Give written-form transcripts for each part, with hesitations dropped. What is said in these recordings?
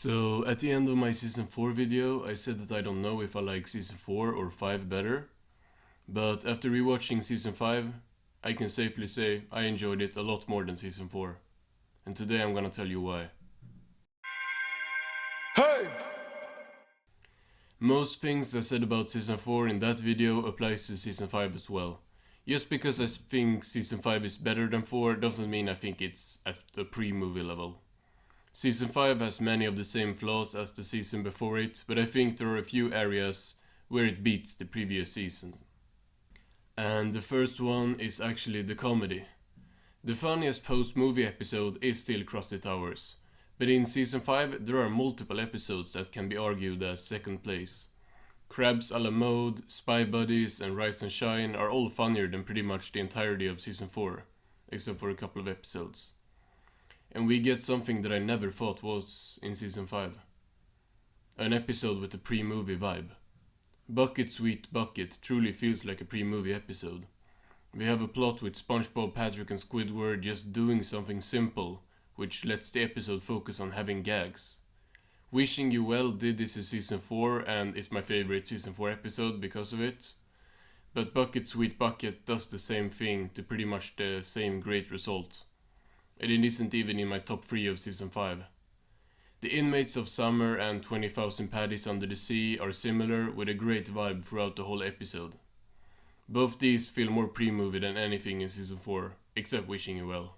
So at the end of my season 4 video, I said that I don't know if I like season 4 or 5 better. But after rewatching season 5, I can safely say I enjoyed it a lot more than season 4. And today I'm gonna tell you why. Hey! Most things I said about season 4 in that video applies to season 5 as well. Just because I think season 5 is better than 4 doesn't mean I think it's at the pre-movie level. Season 5 has many of the same flaws as the season before it, but I think there are a few areas where it beats the previous season. And the first one is actually the comedy. The funniest post-movie episode is still Krusty Towers, but in season 5 there are multiple episodes that can be argued as second place. Crabs a la Mode, Spy Buddies and Rise and Shine are all funnier than pretty much the entirety of season 4, except for a couple of episodes. And we get something that I never thought was in season 5. An episode with a pre-movie vibe. Bucket Sweet Bucket truly feels like a pre-movie episode. We have a plot with Spongebob, Patrick and Squidward just doing something simple, which lets the episode focus on having gags. Wishing You Well did this in season 4 and is my favorite season 4 episode because of it. But Bucket Sweet Bucket does the same thing to pretty much the same great result. And it isn't even in my top 3 of season 5. The Inmates of Summer and 20,000 Paddies Under the Sea are similar with a great vibe throughout the whole episode. Both these feel more pre-movie than anything in season 4, except Wishing You Well.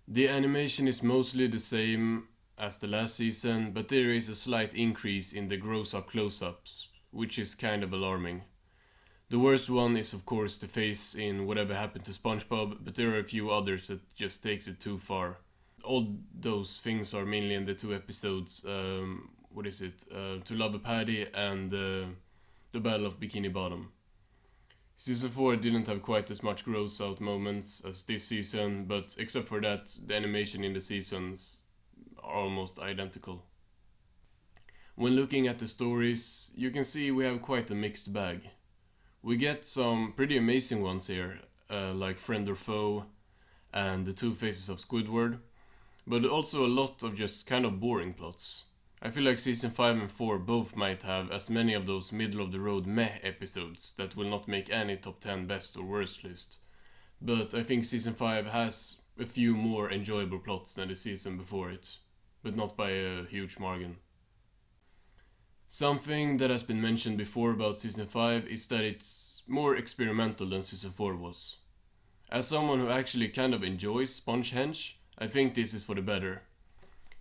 The animation is mostly the same as the last season, but there is a slight increase in the gross-up close-ups, which is kind of alarming. The worst one is of course the face in Whatever Happened to Spongebob, but there are a few others that just takes it too far. All those things are mainly in the 2 episodes, To Love a Paddy and The Battle of Bikini Bottom. Season 4 didn't have quite as much gross out moments as this season, but except for that, the animation in the seasons are almost identical. When looking at the stories, you can see we have quite a mixed bag. We get some pretty amazing ones here, like Friend or Foe and The Two Faces of Squidward, but also a lot of just kind of boring plots. I feel like season 5 and 4 both might have as many of those middle of the road meh episodes that will not make any top 10 best or worst list. But I think season 5 has a few more enjoyable plots than the season before it, but not by a huge margin. Something that has been mentioned before about season 5 is that it's more experimental than season 4 was. As someone who actually kind of enjoys Spongehenge, I think this is for the better.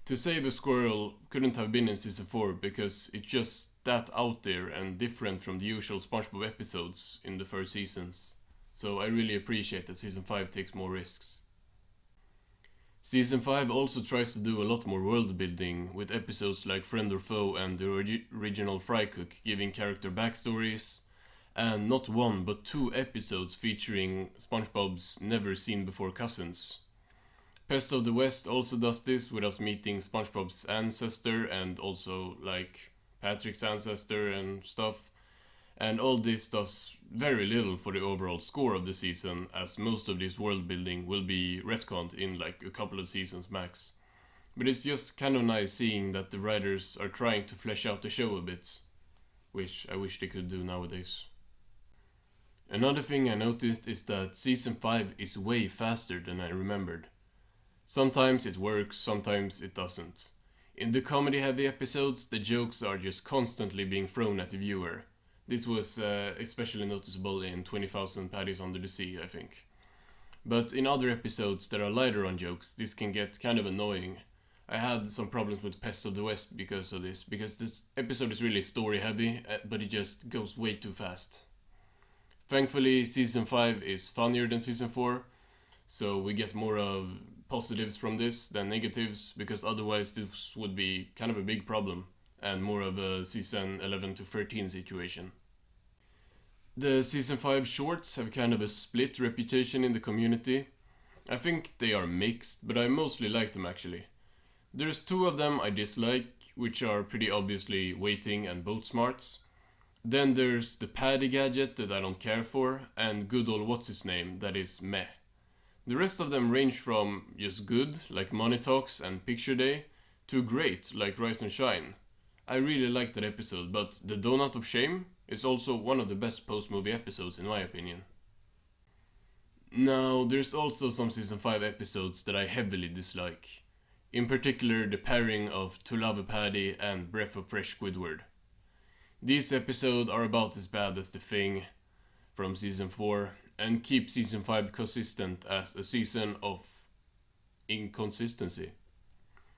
To Save a Squirrel couldn't have been in season 4 because it's just that out there and different from the usual Spongebob episodes in the first seasons. So I really appreciate that season 5 takes more risks. Season 5 also tries to do a lot more world building, with episodes like Friend or Foe and the original Fry Cook giving character backstories, and not 1 but 2 episodes featuring Spongebob's never seen before cousins. Pest of the West also does this with us meeting Spongebob's ancestor and also like Patrick's ancestor and stuff. And all this does very little for the overall score of the season, as most of this world building will be retconned in like a couple of seasons max. But it's just kind of nice seeing that the writers are trying to flesh out the show a bit, which I wish they could do nowadays. Another thing I noticed is that season 5 is way faster than I remembered. Sometimes it works, sometimes it doesn't. In the comedy heavy episodes, the jokes are just constantly being thrown at the viewer. This was especially noticeable in 20,000 Paddies Under the Sea, I think. But in other episodes that are lighter on jokes, this can get kind of annoying. I had some problems with Pest of the West because of this, because this episode is really story heavy, but it just goes way too fast. Thankfully, season 5 is funnier than season 4, so we get more of positives from this than negatives, because otherwise this would be kind of a big problem, and more of a season 11 to 13 situation. The season 5 shorts have kind of a split reputation in the community. I think they are mixed, but I mostly like them actually. There's 2 of them I dislike, which are pretty obviously Waiting and Boat Smarts. Then there's the Paddy gadget that I don't care for, and Good Ol' What's His Name that is meh. The rest of them range from just good, like Money Talks and Picture Day, to great, like Rise and Shine. I really liked that episode, but the Donut of Shame is also one of the best post-movie episodes in my opinion. Now, there's also some season 5 episodes that I heavily dislike. In particular, the pairing of To Love a Paddy and Breath of Fresh Squidward. These episodes are about as bad as The Thing from season 4 and keep season 5 consistent as a season of inconsistency.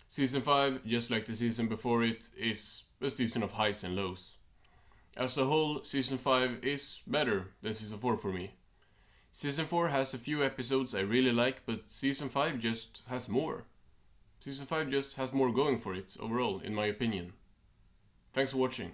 Season 5, just like the season before it, is a season of highs and lows. As a whole, season 5 is better than season 4 for me. Season 4 has a few episodes I really like, but season 5 just has more. Season 5 just has more going for it overall, in my opinion. Thanks for watching.